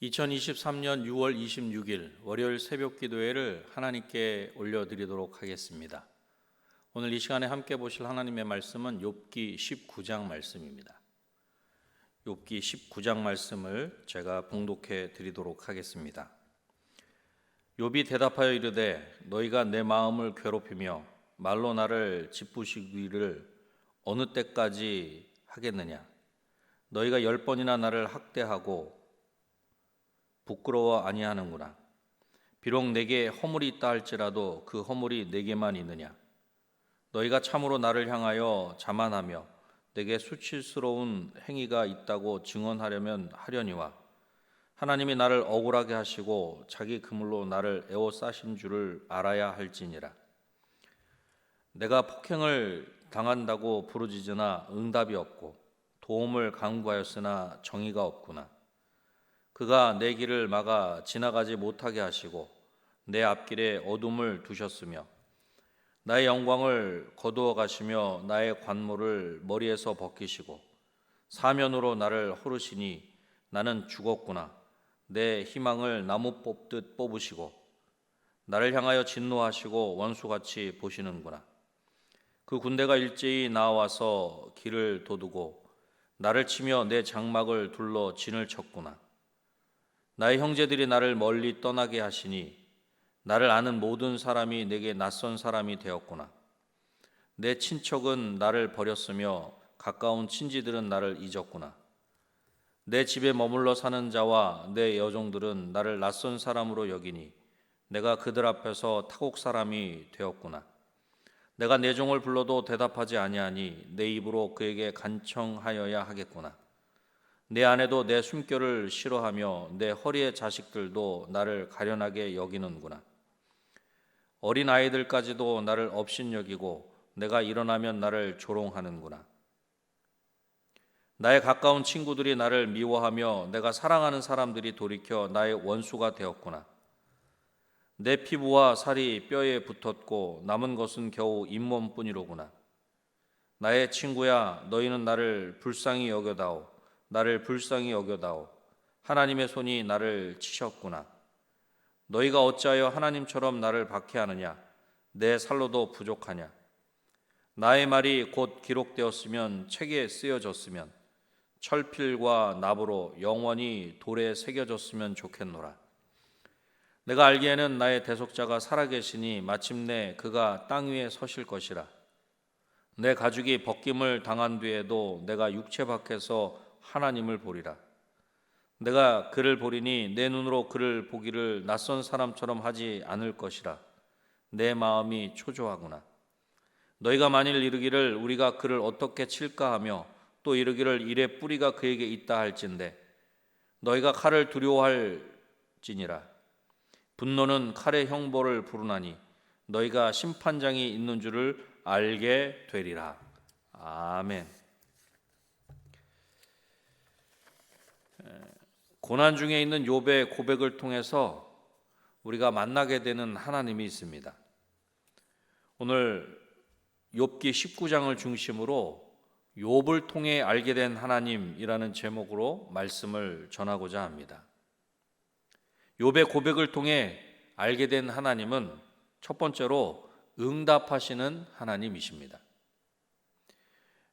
2023년 6월 26일 월요일 새벽 기도회를 하나님께 올려드리도록 하겠습니다. 오늘 이 시간에 함께 보실 하나님의 말씀은 욥기 19장 말씀입니다. 욥기 19장 말씀을 제가 봉독해 드리도록 하겠습니다. 욥이 대답하여 이르되 너희가 내 마음을 괴롭히며 말로 나를 짓부시기를 어느 때까지 하겠느냐? 너희가 10번이나 나를 학대하고 부끄러워 아니하는구나. 비록 내게 허물이 있다 할지라도 그 허물이 내게만 있느냐. 너희가 참으로 나를 향하여 자만하며 내게 수치스러운 행위가 있다고 증언하려면 하려니와 하나님이 나를 억울하게 하시고 자기 그물로 나를 에워싸신 줄을 알아야 할지니라. 내가 폭행을 당한다고 부르짖으나 응답이 없고 도움을 간구하였으나 정의가 없구나. 그가 내 길을 막아 지나가지 못하게 하시고 내 앞길에 어둠을 두셨으며 나의 영광을 거두어 가시며 나의 관모를 머리에서 벗기시고 사면으로 나를 헐으시니 나는 죽었구나. 내 희망을 나무 뽑듯 뽑으시고 나를 향하여 진노하시고 원수같이 보시는구나. 그 군대가 일제히 나와서 길을 도두고 나를 치며 내 장막을 둘러 진을 쳤구나. 나의 형제들이 나를 멀리 떠나게 하시니 나를 아는 모든 사람이 내게 낯선 사람이 되었구나. 내 친척은 나를 버렸으며 가까운 친지들은 나를 잊었구나. 내 집에 머물러 사는 자와 내 여종들은 나를 낯선 사람으로 여기니 내가 그들 앞에서 타국 사람이 되었구나. 내가 내 종을 불러도 대답하지 아니하니 내 입으로 그에게 간청하여야 하겠구나. 내 아내도 내 숨결을 싫어하며 내 허리의 자식들도 나를 가련하게 여기는구나. 어린 아이들까지도 나를 업신여기고 내가 일어나면 나를 조롱하는구나. 나의 가까운 친구들이 나를 미워하며 내가 사랑하는 사람들이 돌이켜 나의 원수가 되었구나. 내 피부와 살이 뼈에 붙었고 남은 것은 겨우 잇몸뿐이로구나. 나의 친구야, 너희는 나를 불쌍히 여겨다오. 나를 불쌍히 여겨다오. 하나님의 손이 나를 치셨구나. 너희가 어찌하여 하나님처럼 나를 박해하느냐? 내 살로도 부족하냐? 나의 말이 곧 기록되었으면 책에 쓰여졌으면 철필과 납으로 영원히 돌에 새겨졌으면 좋겠노라. 내가 알기에는 나의 대속자가 살아계시니 마침내 그가 땅 위에 서실 것이라. 내 가죽이 벗김을 당한 뒤에도 내가 육체 밖에서 하나님을 보리라. 내가 그를 보리니 내 눈으로 그를 보기를 낯선 사람처럼 하지 않을 것이라. 내 마음이 초조하구나. 너희가 만일 이르기를 우리가 그를 어떻게 칠까 하며 또 이르기를 이래 뿌리가 그에게 있다 할진대 너희가 칼을 두려워할지니라. 분노는 칼의 형벌을 부르나니 너희가 심판장이 있는 줄을 알게 되리라. 아멘. 고난 중에 있는 욥의 고백을 통해서 우리가 만나게 되는 하나님이 있습니다. 오늘 욥기 19장을 중심으로 욥을 통해 알게 된 하나님이라는 제목으로 말씀을 전하고자 합니다. 욥의 고백을 통해 알게 된 하나님은 첫 번째로 응답하시는 하나님이십니다.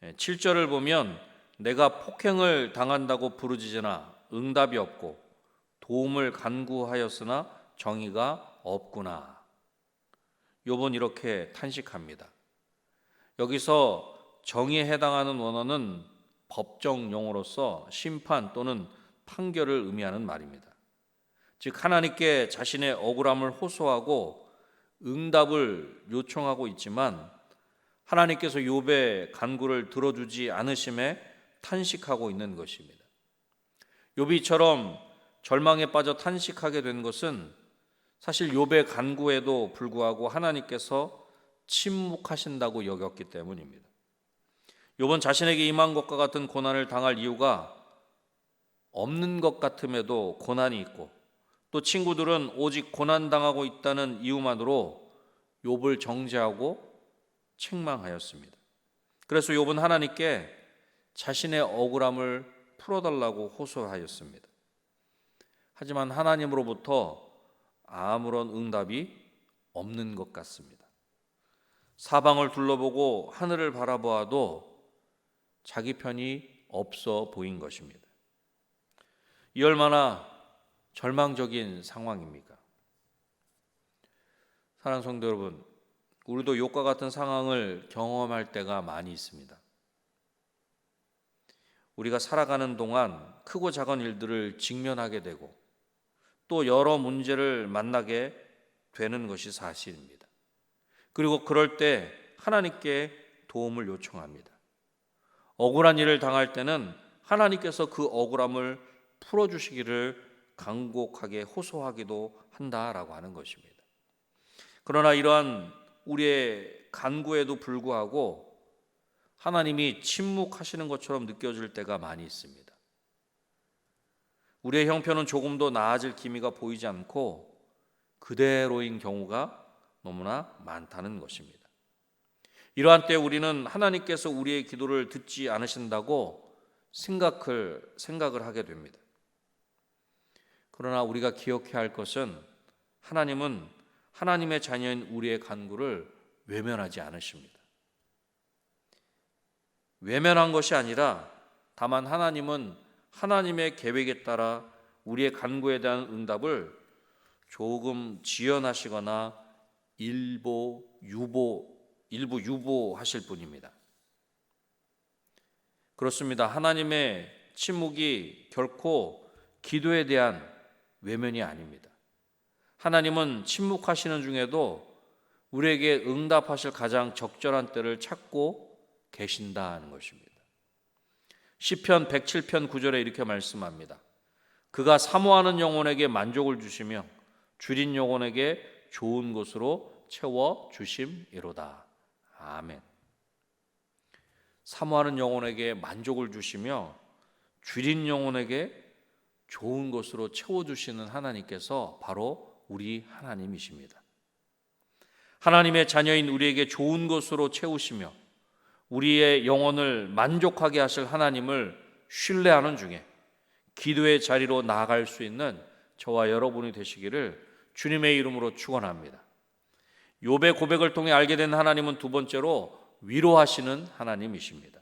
7절을 보면 내가 폭행을 당한다고 부르짖으나 응답이 없고 도움을 간구하였으나 정의가 없구나. 욥은 이렇게 탄식합니다. 여기서 정의에 해당하는 원어는 법정 용어로서 심판 또는 판결을 의미하는 말입니다. 즉 하나님께 자신의 억울함을 호소하고 응답을 요청하고 있지만 하나님께서 욥의 간구를 들어주지 않으심에 탄식하고 있는 것입니다. 욥이처럼 절망에 빠져 탄식하게 된 것은 사실 욥의 간구에도 불구하고 하나님께서 침묵하신다고 여겼기 때문입니다. 욥은 자신에게 임한 것과 같은 고난을 당할 이유가 없는 것 같음에도 고난이 있고 또 친구들은 오직 고난당하고 있다는 이유만으로 욥을 정죄하고 책망하였습니다. 그래서 욥은 하나님께 자신의 억울함을 풀어달라고 호소하였습니다. 하지만 하나님으로부터 아무런 응답이 없는 것 같습니다. 사방을 둘러보고 하늘을 바라보아도 자기 편이 없어 보인 것입니다. 이 얼마나 절망적인 상황입니까? 사랑하는 성도 여러분, 우리도 욥과 같은 상황을 경험할 때가 많이 있습니다. 우리가 살아가는 동안 크고 작은 일들을 직면하게 되고 또 여러 문제를 만나게 되는 것이 사실입니다. 그리고 그럴 때 하나님께 도움을 요청합니다. 억울한 일을 당할 때는 하나님께서 그 억울함을 풀어주시기를 간곡하게 호소하기도 한다라고 하는 것입니다. 그러나 이러한 우리의 간구에도 불구하고 하나님이 침묵하시는 것처럼 느껴질 때가 많이 있습니다. 우리의 형편은 조금도 나아질 기미가 보이지 않고 그대로인 경우가 너무나 많다는 것입니다. 이러한 때 우리는 하나님께서 우리의 기도를 듣지 않으신다고 생각을 하게 됩니다. 그러나 우리가 기억해야 할 것은 하나님은 하나님의 자녀인 우리의 간구를 외면하지 않으십니다. 외면한 것이 아니라 다만 하나님은 하나님의 계획에 따라 우리의 간구에 대한 응답을 조금 지연하시거나 일부 유보하실 뿐입니다. 그렇습니다. 하나님의 침묵이 결코 기도에 대한 외면이 아닙니다. 하나님은 침묵하시는 중에도 우리에게 응답하실 가장 적절한 때를 찾고 계신다는 것입니다. 시편 107편 9절에 이렇게 말씀합니다. 그가 사모하는 영혼에게 만족을 주시며 줄인 영혼에게 좋은 것으로 채워 주심이로다. 아멘. 사모하는 영혼에게 만족을 주시며 줄인 영혼에게 좋은 것으로 채워주시는 하나님께서 바로 우리 하나님이십니다. 하나님의 자녀인 우리에게 좋은 것으로 채우시며 우리의 영혼을 만족하게 하실 하나님을 신뢰하는 중에 기도의 자리로 나아갈 수 있는 저와 여러분이 되시기를 주님의 이름으로 축원합니다. 욥의 고백을 통해 알게 된 하나님은 두 번째로 위로하시는 하나님이십니다.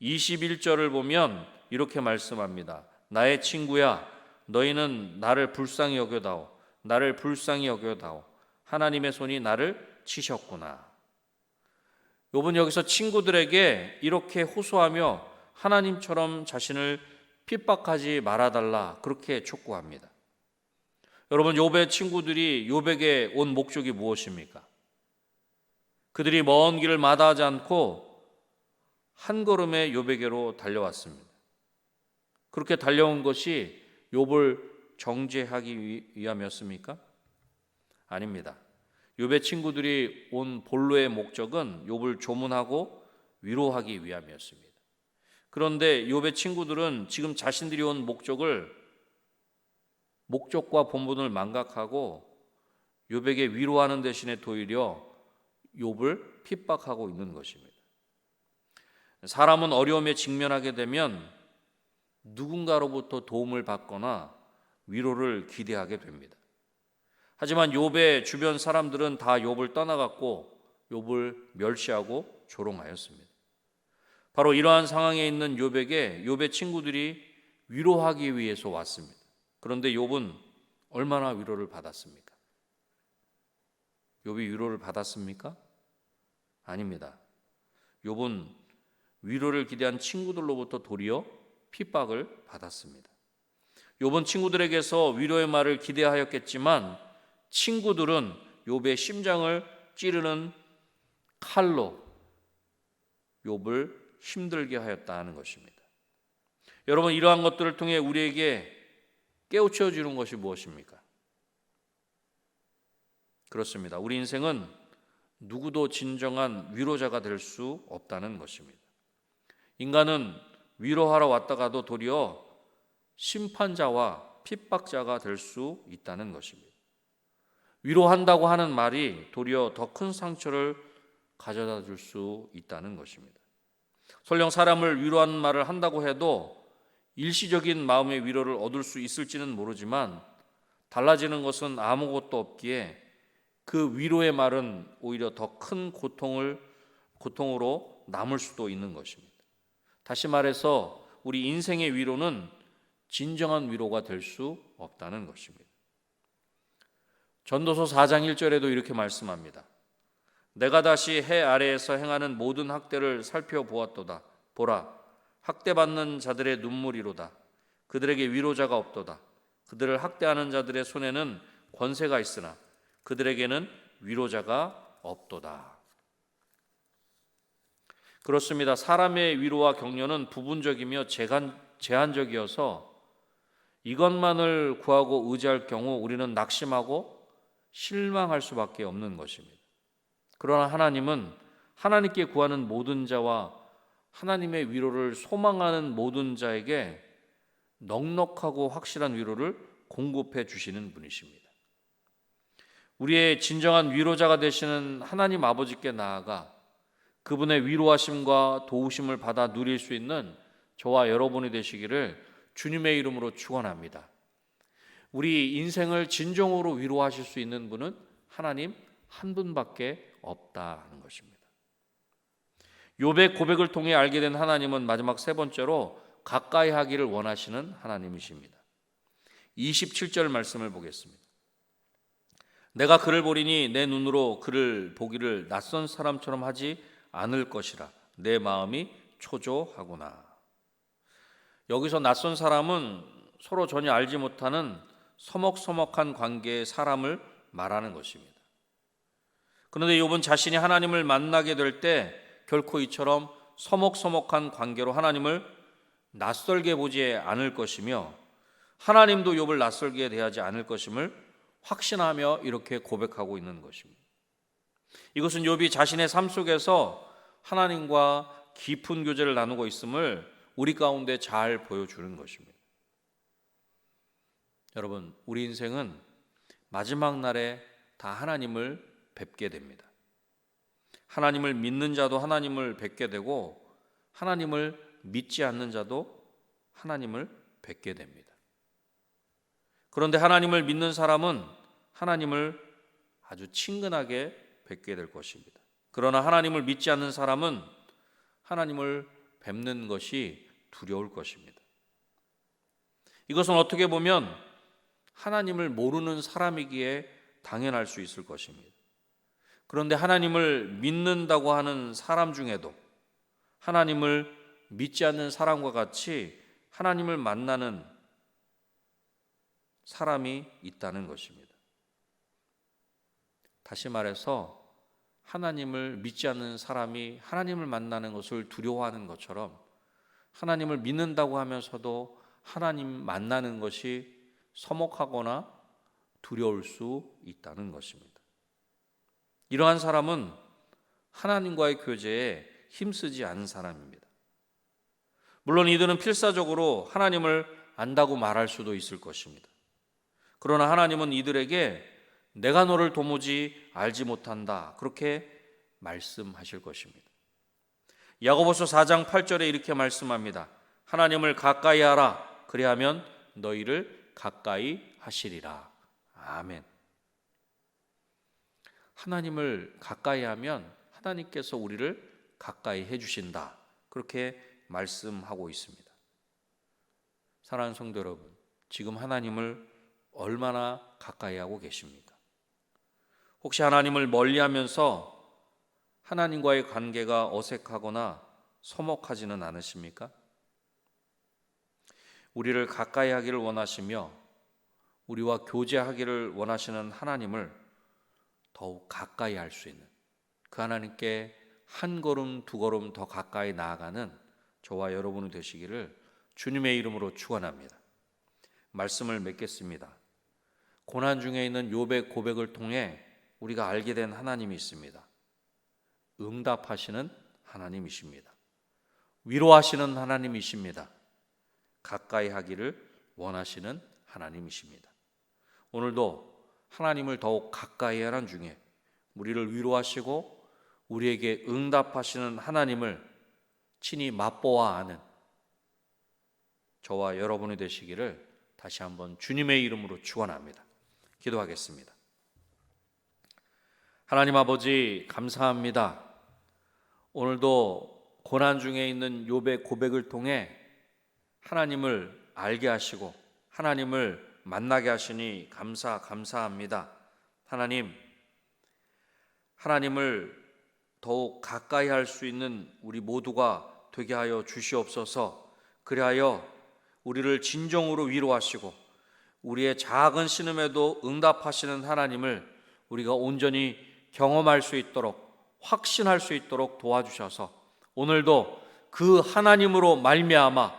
21절을 보면 이렇게 말씀합니다. 나의 친구야, 너희는 나를 불쌍히 여겨다오. 나를 불쌍히 여겨다오. 하나님의 손이 나를 치셨구나. 욥은 여기서 친구들에게 이렇게 호소하며 하나님처럼 자신을 핍박하지 말아달라 그렇게 촉구합니다. 여러분, 욥의 친구들이 욥에게 온 목적이 무엇입니까? 그들이 먼 길을 마다하지 않고 한 걸음에 욥에게로 달려왔습니다. 그렇게 달려온 것이 욥을 정죄하기 위함이었습니까? 아닙니다. 욥의 친구들이 온 본로의 목적은 욥을 조문하고 위로하기 위함이었습니다. 그런데 욥의 친구들은 지금 자신들이 온 목적과 본분을 망각하고 욥에게 위로하는 대신에 도리어 욥을 핍박하고 있는 것입니다. 사람은 어려움에 직면하게 되면 누군가로부터 도움을 받거나 위로를 기대하게 됩니다. 하지만 욥의 주변 사람들은 다 욥을 떠나갔고 욥을 멸시하고 조롱하였습니다. 바로 이러한 상황에 있는 욥에게 욥의 친구들이 위로하기 위해서 왔습니다. 그런데 욥은 얼마나 위로를 받았습니까? 욥이 위로를 받았습니까? 아닙니다. 욥은 위로를 기대한 친구들로부터 도리어 핍박을 받았습니다. 욥은 친구들에게서 위로의 말을 기대하였겠지만 친구들은 욥의 심장을 찌르는 칼로 욥을 힘들게 하였다는 것입니다. 여러분, 이러한 것들을 통해 우리에게 깨우쳐 주는 것이 무엇입니까? 그렇습니다. 우리 인생은 누구도 진정한 위로자가 될 수 없다는 것입니다. 인간은 위로하러 왔다가도 도리어 심판자와 핍박자가 될 수 있다는 것입니다. 위로한다고 하는 말이 도리어 더 큰 상처를 가져다 줄 수 있다는 것입니다. 설령 사람을 위로하는 말을 한다고 해도 일시적인 마음의 위로를 얻을 수 있을지는 모르지만 달라지는 것은 아무것도 없기에 그 위로의 말은 오히려 더 큰 고통으로 남을 수도 있는 것입니다. 다시 말해서 우리 인생의 위로는 진정한 위로가 될 수 없다는 것입니다. 전도서 4장 1절에도 이렇게 말씀합니다. 내가 다시 해 아래에서 행하는 모든 학대를 살펴보았도다. 보라, 학대받는 자들의 눈물이로다. 그들에게 위로자가 없도다. 그들을 학대하는 자들의 손에는 권세가 있으나 그들에게는 위로자가 없도다. 그렇습니다. 사람의 위로와 격려는 부분적이며 제한적이어서 이것만을 구하고 의지할 경우 우리는 낙심하고 실망할 수밖에 없는 것입니다. 그러나 하나님은 하나님께 구하는 모든 자와 하나님의 위로를 소망하는 모든 자에게 넉넉하고 확실한 위로를 공급해 주시는 분이십니다. 우리의 진정한 위로자가 되시는 하나님 아버지께 나아가 그분의 위로하심과 도우심을 받아 누릴 수 있는 저와 여러분이 되시기를 주님의 이름으로 축원합니다. 우리 인생을 진정으로 위로하실 수 있는 분은 하나님 한 분밖에 없다는 것입니다. 욥의 고백을 통해 알게 된 하나님은 마지막 세 번째로 가까이 하기를 원하시는 하나님이십니다. 27절 말씀을 보겠습니다. 내가 그를 보리니 내 눈으로 그를 보기를 낯선 사람처럼 하지 않을 것이라 내 마음이 초조하구나. 여기서 낯선 사람은 서로 전혀 알지 못하는 서먹서먹한 관계의 사람을 말하는 것입니다. 그런데 욥은 자신이 하나님을 만나게 될 때 결코 이처럼 서먹서먹한 관계로 하나님을 낯설게 보지 않을 것이며 하나님도 욥을 낯설게 대하지 않을 것임을 확신하며 이렇게 고백하고 있는 것입니다. 이것은 욥이 자신의 삶 속에서 하나님과 깊은 교제를 나누고 있음을 우리 가운데 잘 보여주는 것입니다. 여러분, 우리 인생은 마지막 날에 다 하나님을 뵙게 됩니다. 하나님을 믿는 자도 하나님을 뵙게 되고 하나님을 믿지 않는 자도 하나님을 뵙게 됩니다. 그런데 하나님을 믿는 사람은 하나님을 아주 친근하게 뵙게 될 것입니다. 그러나 하나님을 믿지 않는 사람은 하나님을 뵙는 것이 두려울 것입니다. 이것은 어떻게 보면 하나님을 모르는 사람이기에 당연할 수 있을 것입니다. 그런데 하나님을 믿는다고 하는 사람 중에도 하나님을 믿지 않는 사람과 같이 하나님을 만나는 사람이 있다는 것입니다. 다시 말해서 하나님을 믿지 않는 사람이 하나님을 만나는 것을 두려워하는 것처럼 하나님을 믿는다고 하면서도 하나님 만나는 것이 서먹하거나 두려울 수 있다는 것입니다. 이러한 사람은 하나님과의 교제에 힘쓰지 않은 사람입니다. 물론 이들은 필사적으로 하나님을 안다고 말할 수도 있을 것입니다. 그러나 하나님은 이들에게 내가 너를 도무지 알지 못한다, 그렇게 말씀하실 것입니다. 야고보서 4장 8절에 이렇게 말씀합니다. 하나님을 가까이 하라, 그리하면 너희를 가까이 하시리라. 아멘. 하나님을 가까이 하면 하나님께서 우리를 가까이 해주신다, 그렇게 말씀하고 있습니다. 사랑하는 성도 여러분, 지금 하나님을 얼마나 가까이 하고 계십니까? 혹시 하나님을 멀리하면서 하나님과의 관계가 어색하거나 서먹하지는 않으십니까? 우리를 가까이 하기를 원하시며 우리와 교제하기를 원하시는 하나님을 더욱 가까이 할 수 있는, 그 하나님께 한 걸음 두 걸음 더 가까이 나아가는 저와 여러분이 되시기를 주님의 이름으로 축원합니다. 말씀을 맺겠습니다. 고난 중에 있는 욥의 고백을 통해 우리가 알게 된 하나님이 있습니다. 응답하시는 하나님이십니다. 위로하시는 하나님이십니다. 가까이 하기를 원하시는 하나님이십니다. 오늘도 하나님을 더욱 가까이 하는 중에 우리를 위로하시고 우리에게 응답하시는 하나님을 친히 맛보아 아는 저와 여러분이 되시기를 다시 한번 주님의 이름으로 축원합니다. 기도하겠습니다. 하나님 아버지, 감사합니다. 오늘도 고난 중에 있는 욥의 고백을 통해 하나님을 알게 하시고 하나님을 만나게 하시니 감사합니다. 하나님을 더욱 가까이 할 수 있는 우리 모두가 되게 하여 주시옵소서. 그리하여 우리를 진정으로 위로하시고 우리의 작은 신음에도 응답하시는 하나님을 우리가 온전히 경험할 수 있도록, 확신할 수 있도록 도와주셔서 오늘도 그 하나님으로 말미암아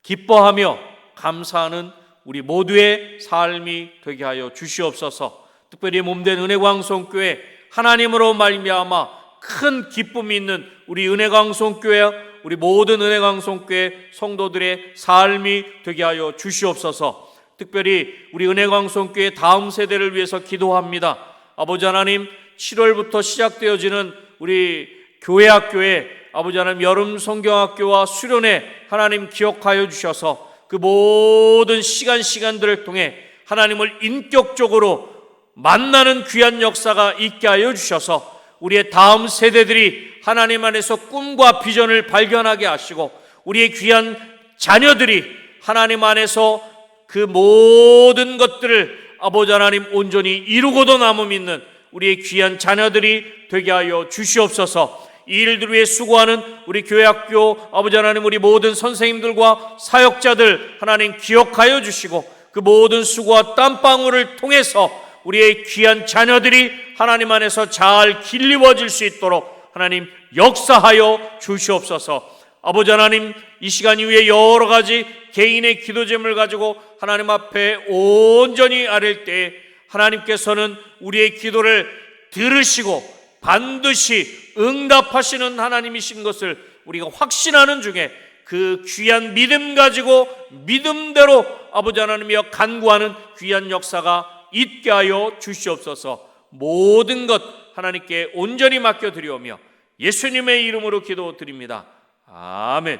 기뻐하며 감사하는 우리 모두의 삶이 되게 하여 주시옵소서. 특별히 몸된 은혜광송교회, 하나님으로 말미암아 큰 기쁨이 있는 우리 은혜광송교회, 우리 모든 은혜광송교회 성도들의 삶이 되게 하여 주시옵소서. 특별히 우리 은혜광송교회 다음 세대를 위해서 기도합니다. 아버지 하나님, 7월부터 시작되어지는 우리 교회학교에 아버지 하나님 여름 성경학교와 수련회 하나님 기억하여 주셔서 그 모든 시간들을 통해 하나님을 인격적으로 만나는 귀한 역사가 있게 하여 주셔서 우리의 다음 세대들이 하나님 안에서 꿈과 비전을 발견하게 하시고 우리의 귀한 자녀들이 하나님 안에서 그 모든 것들을 아버지 하나님 온전히 이루고도 남음 있는 우리의 귀한 자녀들이 되게 하여 주시옵소서. 이 일들 위해 수고하는 우리 교회학교 아버지 하나님, 우리 모든 선생님들과 사역자들 하나님 기억하여 주시고 그 모든 수고와 땀방울을 통해서 우리의 귀한 자녀들이 하나님 안에서 잘 길리워질 수 있도록 하나님 역사하여 주시옵소서. 아버지 하나님, 이 시간 이후에 여러 가지 개인의 기도 제목을 가지고 하나님 앞에 온전히 아랠 때 하나님께서는 우리의 기도를 들으시고 반드시 응답하시는 하나님이신 것을 우리가 확신하는 중에 그 귀한 믿음 가지고 믿음대로 아버지 하나님이여 간구하는 귀한 역사가 있게 하여 주시옵소서. 모든 것 하나님께 온전히 맡겨드리오며 예수님의 이름으로 기도드립니다. 아멘.